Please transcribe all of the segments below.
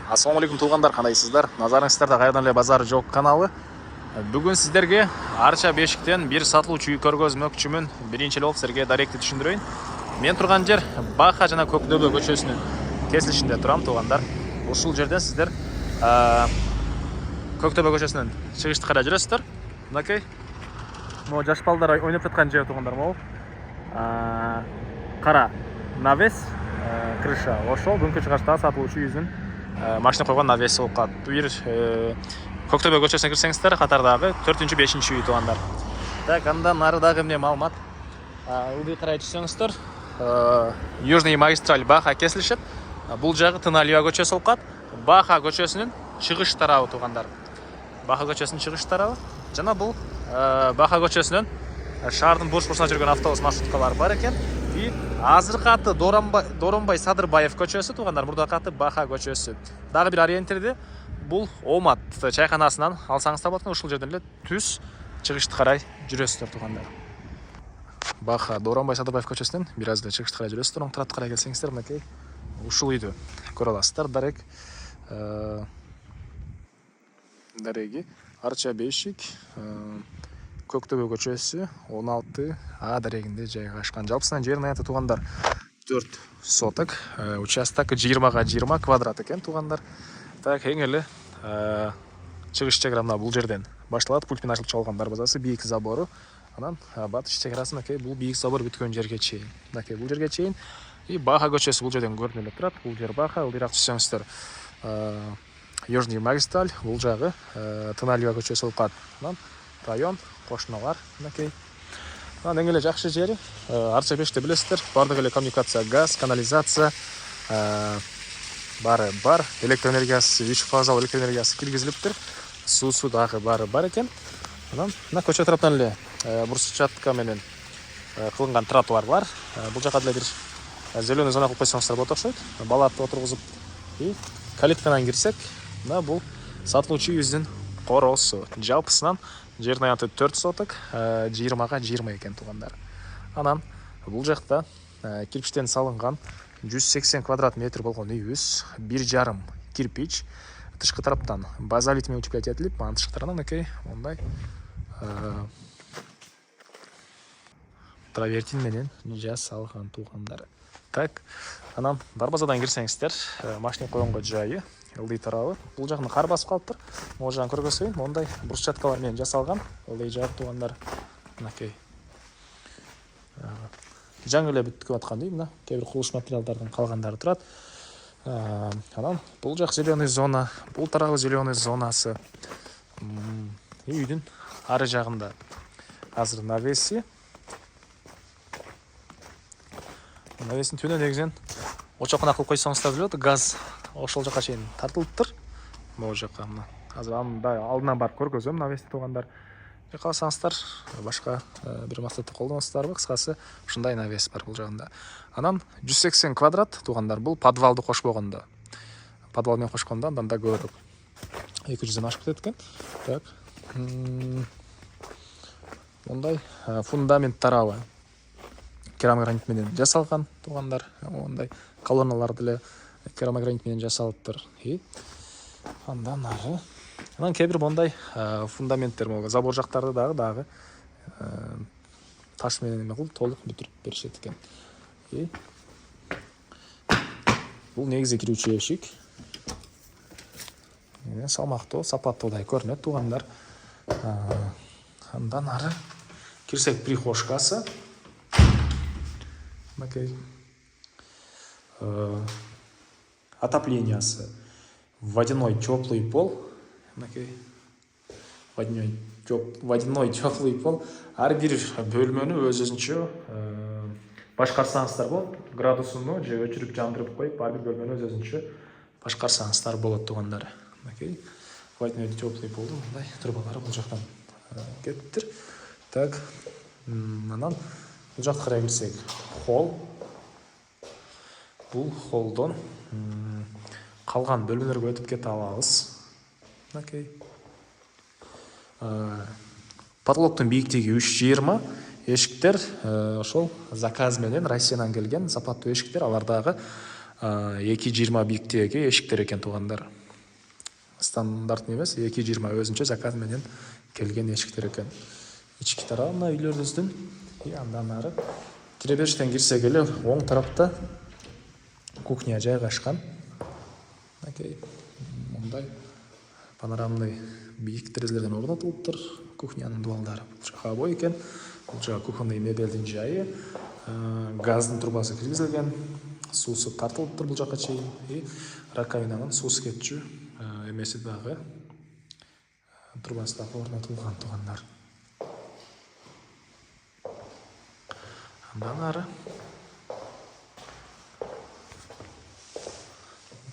Ассалаумағалейкум туғандар, қандайсыздар? Назарыңыздарда қайдан эле базар жоқ каналы. Бүгін сіздерге Арча Бешиктен бір сатылуучу үй көргөзмөкчүмүн. Биринчи эле болуп силерге даректи түшүндүрөйүн. Мен турган жер Баха жана Көктөбө көчөсүнүн кесилишинде турам туғандар. Ушул жерден сиздер Көктөбө көчөсүнүн чыгышты карай жүрөсүздөр. Мынакей могу жаш балдар ойноп жаткан жер туғандар могу. Кара навес крыша ошол бүгүнкү чыгышта сатылуучу үйүнүн машина койгон навеси болуп калат. Бир Көктөбө көчөсүнө кирсеңиздер, катардагы 4-5 үй туғандар. Так, андан нарыдагы эмне маалымат? Ылдый карай жүрсөңүздөр, Южный магистраль Баха кесилишет. Бул жагы Тыналия көчөсү болуп калат. Баха көчөсүнүн чыгыш тарабы туғандар. Баха көчөсүнүн чыгыш тарабы жана бул Баха көчөсүнөн шаардын бурч-бурчуна жүргөн автобус маршруткалары бар экен. И азыркы аты Доронбай Садырбаев көчөсү туғандар, мурдакы аты Баха көчөсү. Дагы бир ориентирди бул Омат чайканасынан алсаңыздар болот, ушул жерден эле түз чыгышты карай жүрөсүздөр туғандар. Баха Доронбай Садырбаев көчөсүнөн бир аз эле чыгышты карай жүрөсүздөр. Оң тарапты карай келсеңиздер, мынакей ушул үйдү көрө аласыздар. Дареги Арча Бешик Көктөбө көчөсү 16А дарегинде жайгашкан. Жалпысынан жердин аянты туғандар 4 соток, участок 20-20 квадрат экен туғандар. Так, эң эле чыгыш чегара мына бул жерден башталат. Пультмен ачылып чалган дарбазасы, бийик забору. Анан батыш чегарасы мынакей бул бийик забор бүткөн жерге чейин. Мынакей бул жерге чейин. И Баха көчөсү бул жерден көрүнүп эле турат. Бул жер Баха, ылдыйраак түшсөңүздөр Южный магистраль, бул жагы Тыналия көчөсү болуп калат. Анан район, кошуналар мынакей. Анан эң эле жакшы жери Арча Бешикте билесиздер, бардык эле коммуникация, газ, канализация бары бар. Электр энергиясы, 3 фазалуу электр энергиясы киргизилиптир. Суусу дагы бары бар экен. Анан мына көчө тараптан эле брусчатка менен кылынган тротуар бар. Бул жака деле бир зеленый зона кылып койсоңуздар болот окшойт. Балатты отургузуп, и калиткадан кирсек, мына бул сатылуучу үйүбүздүн коросу. Жалпысынан жердин аянты 4 соток, 20-20 экен туғандар. Анан бул жакта кирпичтен салынган 180 квадрат метр болгон үйүбүз, 1,5 кирпич. Тышкы тараптан базалит менен утеплять этилип, анан тышкы тарабынан мынакей мондай травертин менен жасалган туғандар. Так, анан дарбазадан кирсеңиздер, машина койгонго жайы, ылдый тарабы. Бул жагын кар басып калыптыр. Могу жагын көргөзөйүн. Мондай брусчаткалар менен жасалган. Ылдый жак туғандар. Мынакей. Жаңы эле бүткүп аткан үй, мына кээ бир курулуш материалдардын калгандары турат. Анан бул жак зеленый зона, бул тарабы зеленый зонасы. Үйдүн ары жагында азыр навеси. Навестин түбүнө негизинен очокуна кылып койсоңуздар болот. Газ ошол жака чейин тартылыптыр. Могу жака мына азыр алдынан барып көргөзөм навести туғандар. Калсаңыздар башка бир максатта колдоносуздарбы? Кыскасы ушундай навес бар бул жагында. Анан 180 квадрат туғандар, бул подвалды кошпогондо. Подвал менен кошкондо андан да көбүрөөк 200ден ашып кетет экен. Так. Мондай фундамент тарабы керамогранит менен жасалган туғандар. Мондай колонналар деле керамогранит менен жасалыптыр. И андан ары анан кээ бир мондай фундаменттер болгон забор жактарды дагы таш менен эме кылып толук бүтүрүп беришет экен. Бул негизи кирүүчү эшик. Салмактуу, сапаттуудай көрүнөт туғандар. Андан ары кирсек прихожкасы. Мынакей отоплениясы, водяной теплый пол. Мынакей водяной теплый пол. Ар бир бөлмөнү өзүнчө башкарсаңыздар болот. Градусуну же өчүрүп жандырып коюп, ар бир бөлмөнү өзүнчө башкарсаңыздар болот туғандар. Мынакей водяной теплый полдун мындай трубалары бул жактан кетиптир. Так, анан бул жакка карай кирсек, холл. Бул холлдон калган бөлмөлөргө өтүп кете алабыз. Мынакей. Потолоктун бийиктиги 3,20. Эшиктер ошол заказ менен Россиянан келген сапаттуу эшиктер. Алар дагы 2.20 биіктегі ешіктер екен туғандар. Стандарт емес, 2.20 өзінше заказ менен келген ешіктер екен. Ички тарабына үйлөрүбүздүн андан ары киреберіштен кирсе келе оң тарапта кухня жайгашкан. Мындай панорамный бийик терезелерден орнотулуптур. Кухнянын дуалдары обой экен. Бул жагы кухонный мебелдин жайы. Газдын трубасы киргизилген. Суусу тартылыптыр бул жакка чейин. Раковинанын суус кетчү эмеси дагы трубасы дагы орнотулган тугандар. Андан ары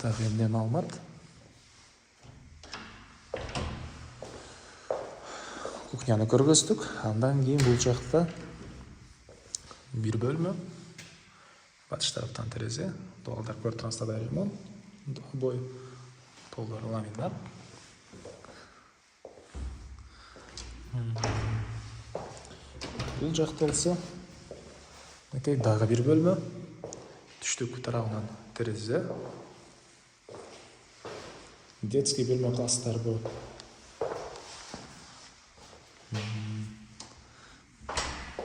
дагы эмнени алмат. Кухняны көргөздүк. Андан кийин бул жакта бир бөлмө. Батыш тараптан терезе. Дуалдар көрүп турасыздар да ремонт. Бой толдору ламинат. Бул жакта болсо дагы бир бөлмө. Түштүк тарабынан терезе. Детский бөлмө класстар бу.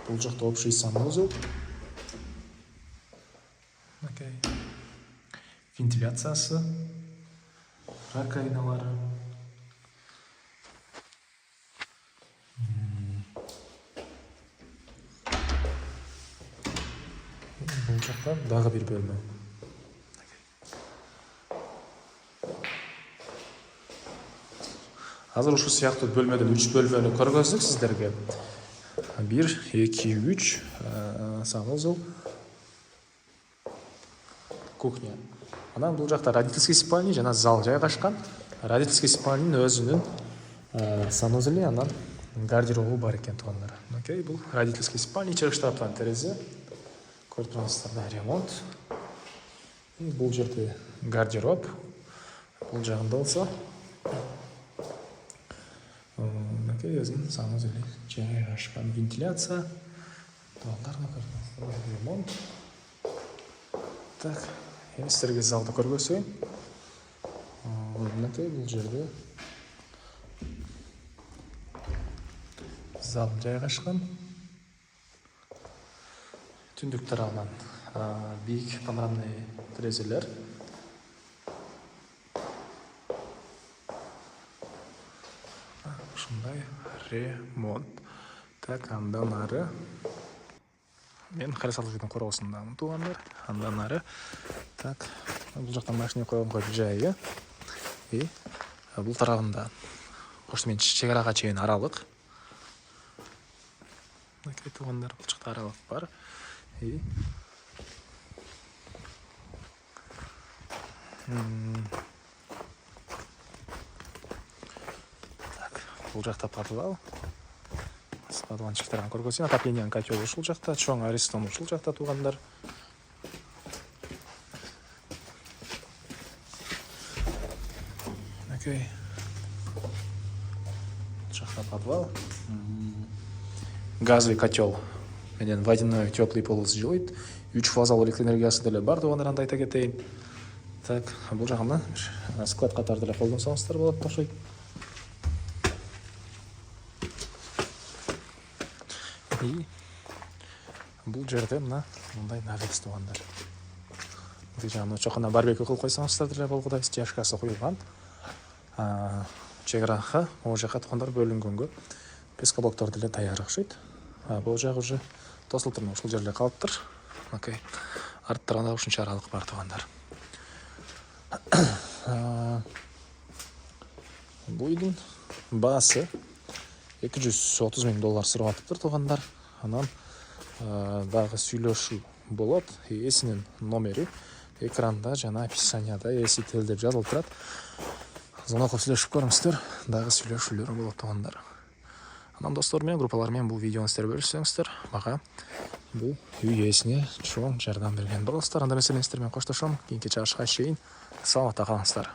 Бул жакта общий санузел. Вентиляциясы, раковиналары. Бул жакта дагы бир бөлмө. Азыр ушул сыяктуу бөлмөдөн 3 бөлмөнү көргөздүк сиздерге. 1, 2, 3 санузел, кухня. Анан бул жакта родительский спальня жана зал жайгашкан. Родительский спальнянын өзүнүн санузели, анан гардеробу бар экен тугандар. Бул родительский спальня, чыгыш тараптан терезе. Көрүп турасыздар да ремонт. Бул жерде гардероб. Бул жагында болсо өзүнүн санузели жайгашкан. Вентиляция. Дуалдар ремонт. Так, эми сиздерге залды көргөзөйүн. Бул жерде зал жайгашкан. Түндүк тарабынан бийик панорамный терезелер. Ушундай ремонт. Так, андан ары мен карасалдыктын короосундамын туугандар. Андан ары так, бул жактан машина койгонго жайы. Бул тарабында кошто менен чек арага чейин аралык. Туугандар, бул жакта аралык бар. Так, бул жакта подвал. Подвалчиктардан көргөзөйүн. Отоплениянын котелу ушул жакта, чоң аристон ушул жакта туугандар. Жакта подвал. Газовый котел менен водяной теплый полос жылыйт. 3 фазалуу электроэнергиясы деле бар туугандар, айта кетейин. Так, бул жагында склад катары деле колдонсоңуздар болот окшойт. Бул жерде мындай навес туугандар. Бул жагына чокуна барбекю кылып койсоңуздар деле болгудай, стяжкасы куюлган. Чек арага могу жака туугандар бөлүнгөнгө пескоблоктор деле даяр окшойт. Бул жак уже тосулуптур, ушул жерде калыптыр. Арттарында ушунча аралык бар туугандар. Бул үйдүн баасы $230,000 сурап атыптыр туугандар. Анан дагы сүйлөшүү болот. Эсинин номери экранда жана описанияда эсител деп жазылып турат. Звонокко сүйлөшүп көрүңүздөр, дагы сүйлөшүүлөр болот туугандар. Анан достор менен, группалар менен бул видеону сиздер бөлүшсөңүздөр, мага бул үй ээсине чоң жардам берген болосуздар. Анда мен сиздер менен коштошом. Кийинки чыгышка чейин саламатта калыңыздар.